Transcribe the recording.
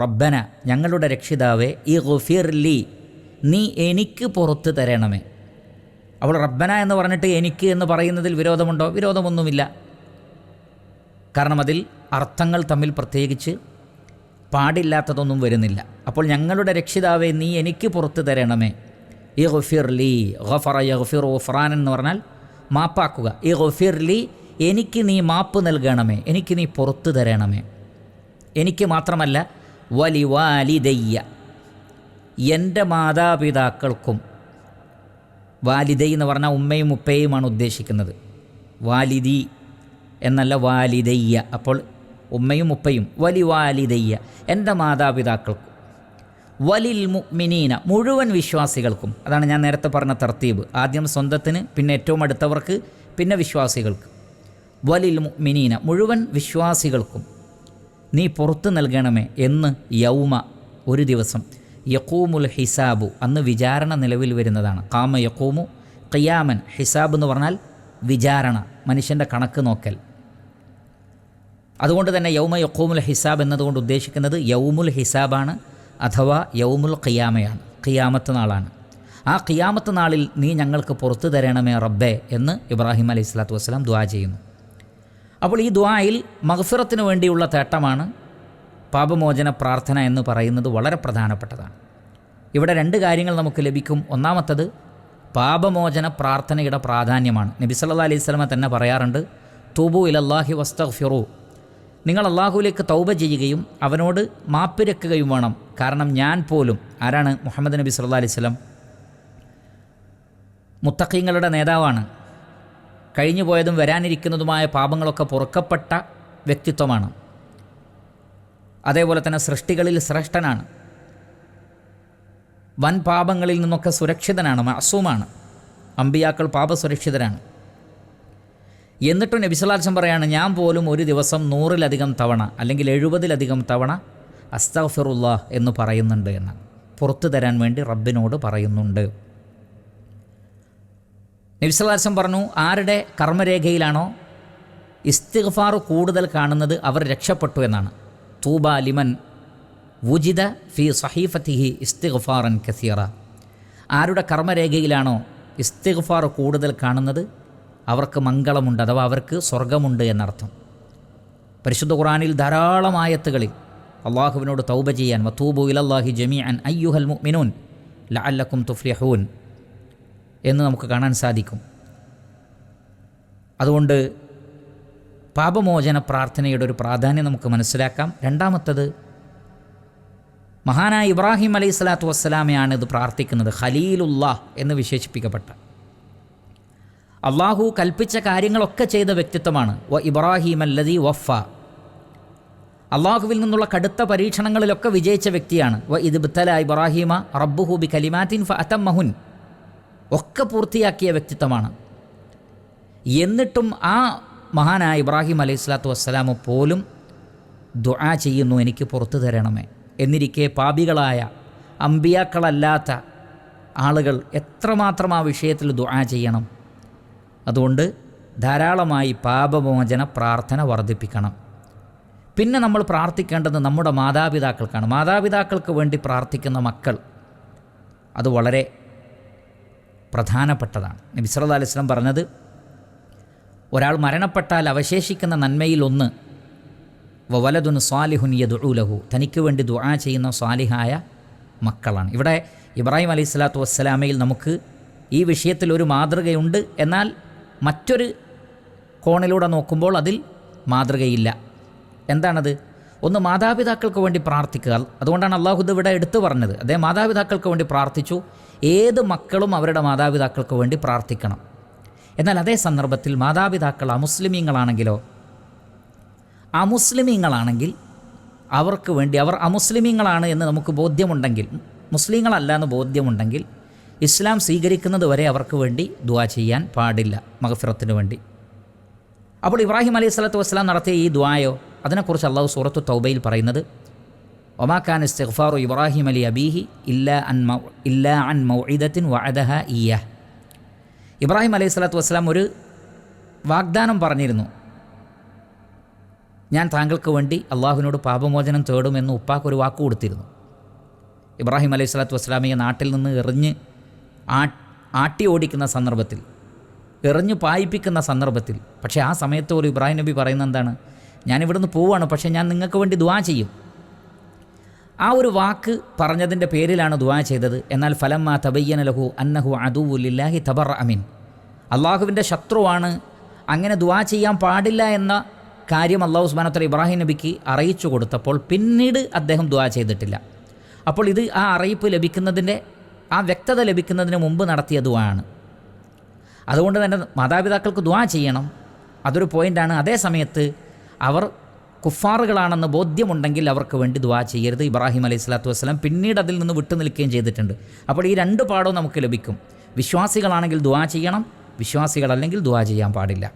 റബ്ബന ഞങ്ങളുടെ രക്ഷിതാവേ ഇഗ്ഫിർലി നീ എനിക്ക് പുറത്ത് തരണമേ. അപ്പോൾ റബ്ബന എന്ന് പറഞ്ഞിട്ട് എനിക്ക് എന്ന് പറയുന്നതിൽ വിരോധമുണ്ടോ? വിരോധമൊന്നുമില്ല. കാരണം അതിൽ അർത്ഥങ്ങൾ തമ്മിൽ പ്രത്യേകിച്ച് പാടില്ലാത്തതൊന്നും വരുന്നില്ല. അപ്പോൾ ഞങ്ങളുടെ രക്ഷിതാവേ നീ എനിക്ക് പുറത്ത് തരണമേ. ഇഗ്ഫിർലി, ഗഫറ യഗ്ഫിറു ഗുഫ്റാൻ എന്ന് പറഞ്ഞാൽ മാപ്പാക്കുക. ഇഗ്ഫിർലി എനിക്ക് നീ മാപ്പ് നൽകണമേ, എനിക്ക് നീ പുറത്ത് തരണമേ. എനിക്ക് മാത്രമല്ല വലി വാലിദയ്യ എൻ്റെ മാതാപിതാക്കൾക്കും. വാലിദൈ എന്ന് പറഞ്ഞാൽ ഉമ്മയും ഉപ്പയുമാണ് ഉദ്ദേശിക്കുന്നത്, വാലിദി എന്നല്ല വാലിദയ്യ. അപ്പോൾ ഉമ്മയും ഉപ്പയും. വലി വാലിദയ്യ എൻ്റെ മാതാപിതാക്കൾക്കും. വലിൽ മുഅ്മിനീന മുഴുവൻ വിശ്വാസികൾക്കും. അതാണ് ഞാൻ നേരത്തെ പറഞ്ഞ തർത്തീബ്. ആദ്യം സ്വന്തത്തിന്, പിന്നെ ഏറ്റവും അടുത്തവർക്ക്, പിന്നെ വിശ്വാസികൾക്ക്. വലിൽ മുഅ്മിനീന മുഴുവൻ വിശ്വാസികൾക്കും നീ പുറത്തു നൽകണമേ എന്ന്. യൗമ ഒരു ദിവസം. യഖൂമുൽ ഹിസാബു അന്ന് വിചാരണ നിലവിൽ വരുന്നതാണ്. ഖാമ യഖൂമു ഖിയാമൻ. ഹിസാബ് എന്ന് പറഞ്ഞാൽ വിചാരണ, മനുഷ്യൻ്റെ കണക്ക് നോക്കൽ. അതുകൊണ്ട് തന്നെ യൗമ യഖൂമുൽ ഹിസാബ് എന്നതുകൊണ്ട് ഉദ്ദേശിക്കുന്നത് യൗമുൽ ഹിസാബാണ്, അഥവാ യൗമുൽ ഖിയാമയാണ്, ഖിയാമത്ത് നാളാണ്. ആ ഖിയാമത്ത് നാളിൽ നീ ഞങ്ങൾക്ക് പുറത്തു തരണമേ റബ്ബേ എന്ന് ഇബ്രാഹിം അലൈഹി സ്വലാത്തു വസ്സലാം ദുആ ചെയ്യുന്നു. അപ്പോൾ ഈ ദുആയിൽ മഗ്ഫിറത്തിന് വേണ്ടിയുള്ള തേട്ടമാണ് പാപമോചന പ്രാർത്ഥന എന്ന് പറയുന്നത്. വളരെ പ്രധാനപ്പെട്ടതാണ്. ഇവിടെ രണ്ട് കാര്യങ്ങൾ നമുക്ക് ലഭിക്കും. ഒന്നാമത്തത് പാപമോചന പ്രാർത്ഥനയുടെ പ്രാധാന്യമാണ്. നബി സല്ലല്ലാഹു അലൈഹി വസല്ലമ തന്നെ പറയാറുണ്ട്, തൂബു ഇലല്ലാഹി വസ്തഗ്ഫിറു, നിങ്ങൾ അള്ളാഹുവിലേക്ക് തൗബ ചെയ്യുകയും അവനോട് മാപ്പിരക്കുകയും വേണം. കാരണം ഞാൻ പോലും, ആരാണ്? മുഹമ്മദ് നബി സല്ലല്ലാഹു അലൈഹി വസല്ലം മുത്തഖീങ്ങളുടെ നേതാവാണ്. കഴിഞ്ഞു പോയതും വരാനിരിക്കുന്നതുമായ പാപങ്ങളൊക്കെ പൊറുക്കപ്പെട്ട വ്യക്തിത്വമാണ്. അതേപോലെ തന്നെ സൃഷ്ടികളിൽ ശ്രേഷ്ഠനാണ്. വൻ പാപങ്ങളിൽ നിന്നൊക്കെ സുരക്ഷിതനാണ്, മഅസൂമാണ്. അമ്പിയാക്കൾ പാപസുരക്ഷിതരാണ്. എന്നിട്ടും നബി സല്ലല്ലാഹു അലൈഹി വസല്ലം പറയാണ്, ഞാൻ പോലും ഒരു ദിവസം 100-ലധികം തവണ അല്ലെങ്കിൽ 70-ലധികം തവണ അസ്തഗ്ഫിറുല്ലാഹ് എന്ന് പറയുന്നുണ്ട് എന്നാണ്. പുറത്തു തരാൻ വേണ്ടി റബ്ബിനോട് പറയുന്നുണ്ട്. നബി സല്ലല്ലാഹു അലൈഹി വസല്ലം പറഞ്ഞു, ആരുടെ കർമ്മരേഖയിലാണോ ഇസ്തിഗ്ഫാർ കൂടുതൽ കാണുന്നത് അവർ രക്ഷപ്പെട്ടു എന്നാണ്. തൂബ ലിമൻ വുജിദ ഫി സഹീഫത്തിഹി ഇസ്തിഗ്ഫാറൻ കസീറ. ആരുടെ കർമ്മരേഖയിലാണോ ഇസ്തിഗ്ഫാർ കൂടുതൽ കാണുന്നത് അവർക്ക് മംഗളമുണ്ട്, അഥവാ അവർക്ക് സ്വർഗമുണ്ട് എന്നർത്ഥം. പരിശുദ്ധ ഖുർആനിൽ ധാരാളം ആയത്തുകളിൽ അള്ളാഹുവിനോട് തൗബ ചെയ്യാൻ, വതൂബു ഇലല്ലാഹി ജമീഅൻ അയ്യുഹൽ മുഅ്മിനൂൻ ലഅല്ലക്കും തുഫ്ലിഹൂൻ എന്ന് നമുക്ക് കാണാൻ സാധിക്കും. അതുകൊണ്ട് പാപമോചന പ്രാർത്ഥനയുടെ ഒരു പ്രാധാന്യം നമുക്ക് മനസ്സിലാക്കാം. രണ്ടാമത്തത്, മഹാനായ ഇബ്രാഹിം അലൈഹി സ്വലാത്തു വസ്സലാമയാണ് ഇത് പ്രാർത്ഥിക്കുന്നത്. ഖലീലുല്ലാഹ് എന്ന് വിശേഷിപ്പിക്കപ്പെട്ട, അള്ളാഹു കൽപ്പിച്ച കാര്യങ്ങളൊക്കെ ചെയ്ത വ്യക്തിത്വമാണ്. വ ഇബ്രാഹിം അല്ലദീ വഫ, അള്ളാഹുവിൽ നിന്നുള്ള കടുത്ത പരീക്ഷണങ്ങളിലൊക്കെ വിജയിച്ച വ്യക്തിയാണ്. വ ഇദ്ബ്തല ഇബ്രാഹിമ റബ്ബുഹു ബി കലിമാത്തിൻ ഫഅതമ്മഹുൻ, ഒക്കെ പൂർത്തിയാക്കിയ വ്യക്തിത്വമാണ്. എന്നിട്ടും ആ മഹാനായ ഇബ്രാഹിം അലൈഹി സ്വലാത്തു വസ്സലാമു പോലും ദുആ ചെയ്യുന്നു, എനിക്ക് പുറത്തു തരണമേ. എന്നിരിക്കെ പാപികളായ അമ്പിയാക്കളല്ലാത്ത ആളുകൾ എത്രമാത്രം ആ വിഷയത്തിൽ ദുആ ചെയ്യണം. അതുകൊണ്ട് ധാരാളമായി പാപമോചന പ്രാർത്ഥന വർദ്ധിപ്പിക്കണം. പിന്നെ നമ്മൾ പ്രാർത്ഥിക്കേണ്ടത് നമ്മുടെ മാതാപിതാക്കൾക്കാണ്. മാതാപിതാക്കൾക്ക് വേണ്ടി പ്രാർത്ഥിക്കുന്ന മക്കൾ, അത് വളരെ പ്രധാനപ്പെട്ടതാണ്. നബി സല്ലല്ലാഹു അലൈഹി വസല്ലം പറഞ്ഞത്, ഒരാൾ മരണപ്പെട്ടാൽ അവശേഷിക്കുന്ന നന്മയിലൊന്ന് വവലദുൻ സ്വാലിഹുൻ യദ്ഉ ലഹു, തനിക്ക് വേണ്ടി ദുആ ചെയ്യുന്ന സ്വാലിഹായ മക്കളാണ്. ഇവിടെ ഇബ്രാഹിം അലൈഹി സ്വലാത്തു വസ്സലാമയിൽ നമുക്ക് ഈ വിഷയത്തിൽ ഒരു മാതൃകയുണ്ട്. എന്നാൽ മറ്റൊരു കോണിലൂടെ നോക്കുമ്പോൾ അതിൽ മാതൃകയില്ല. എന്താണത്? ഒന്ന്, മാതാപിതാക്കൾക്ക് വേണ്ടി പ്രാർത്ഥിക്കുക. അതുകൊണ്ടാണ് അള്ളാഹു ഇവിടെ എടുത്തു പറഞ്ഞത്. അദ്ദേഹം മാതാപിതാക്കൾക്ക് വേണ്ടി പ്രാർത്ഥിച്ചു. ഏത് മക്കളും അവരുടെ മാതാപിതാക്കൾക്ക് വേണ്ടി പ്രാർത്ഥിക്കണം. എന്നാൽ അതേ സന്ദർഭത്തിൽ മാതാപിതാക്കൾ അമുസ്ലിമീങ്ങളാണെങ്കിലോ, അമുസ്ലിമീങ്ങളാണെങ്കിൽ അവർക്ക് വേണ്ടി, അവർ അമുസ്ലിമീങ്ങളാണ് എന്ന് നമുക്ക് ബോധ്യമുണ്ടെങ്കിൽ, മുസ്ലിങ്ങളല്ല എന്ന് ബോധ്യമുണ്ടെങ്കിൽ, ഇസ്ലാം സ്വീകരിക്കുന്നത് വരെ അവർക്ക് വേണ്ടി ദുആ ചെയ്യാൻ പാടില്ല, മഗ്ഫിറത്തിന് വേണ്ടി. അപ്പോൾ ഇബ്രാഹിം അലൈഹി സ്വലാത്തു വസ്സലാം നടത്തിയ ഈ ദുആയോ, അതിനെക്കുറിച്ച് അള്ളാഹു സൂറത്തു തൗബയിൽ പറയുന്നത്, വമാ കാന ഇസ്തിഗ്ഫാറു ഇബ്രാഹിം അലി അബീഹി ഇല്ലാ അൻ മൗഇദത്തിൻ വഅദഹ ഇയ്യാഹ്. ഇബ്രാഹിം അലൈഹി സ്വലാത്തു വസ്സലാം ഒരു വാഗ്ദാനം പറഞ്ഞിരുന്നു. ഞാൻ താങ്കൾക്ക് വേണ്ടി അള്ളാഹുവിനോട് പാപമോചനം തേടുമെന്ന് ഉപ്പാക്കൊരു വാക്ക് കൊടുത്തിരുന്നു. ഇബ്രാഹിം അലൈഹി സ്വലാത്തു വസ്സലാമിയെ നാട്ടിൽ നിന്ന് എറിഞ്ഞ് ആട്ടി ഓടിക്കുന്ന സന്ദർഭത്തിൽ, എറിഞ്ഞ് പായിപ്പിക്കുന്ന സന്ദർഭത്തിൽ, പക്ഷേ ആ സമയത്ത് ഒരു ഇബ്രാഹിം നബി പറയുന്നത് എന്താണ്? ഞാനിവിടുന്ന് പോവുകയാണ്, പക്ഷേ ഞാൻ നിങ്ങൾക്ക് വേണ്ടി ദുആ ചെയ്യും. ആ ഒരു വാക്ക് പറഞ്ഞതിൻ്റെ പേരിലാണ് ദുആ ചെയ്തത്. എന്നാൽ ഫലമ്മ തബയ്യന ലഹു അന്നഹു അദുവുലില്ലാഹി തബറഅ മിൻ, അള്ളാഹുവിൻ്റെ ശത്രുവാണ്, അങ്ങനെ ദുആ ചെയ്യാൻ പാടില്ല എന്ന കാര്യം അല്ലാഹു സുബ്ഹാനഹു വ തആല ഇബ്രാഹിം നബിക്ക് അറിയിച്ചു കൊടുത്തപ്പോൾ പിന്നീട് അദ്ദേഹം ദുആ ചെയ്തിട്ടില്ല. അപ്പോൾ ഇത് ആ അറിയിപ്പ് ലഭിക്കുന്നതിൻ്റെ, ആ വ്യക്തത ലഭിക്കുന്നതിന് മുമ്പ് നടത്തിയ ദുആ ആണ്. അതുകൊണ്ട് തന്നെ മാതാപിതാക്കൾക്ക് ദുആ ചെയ്യണം, അതൊരു പോയിൻ്റാണ്. അതേ സമയത്ത് അവർ കുഫാറുകളാണെന്ന് ബോധ്യമുണ്ടെങ്കിൽ അവർക്ക് വേണ്ടി ദുആ ചെയ്യരുത്. ഇബ്രാഹിം അലൈഹി സ്വലാത്തു വസ്സലാം പിന്നീട് അതിൽ നിന്ന് വിട്ടു നിൽക്കുകയും ചെയ്തിട്ടുണ്ട്. അപ്പോൾ ഈ രണ്ട് പാഠവും നമുക്ക് ലഭിക്കും. വിശ്വാസികളാണെങ്കിൽ ദുആ ചെയ്യണം, വിശ്വാസികളല്ലെങ്കിൽ ദുആ ചെയ്യാൻ പാടില്ല.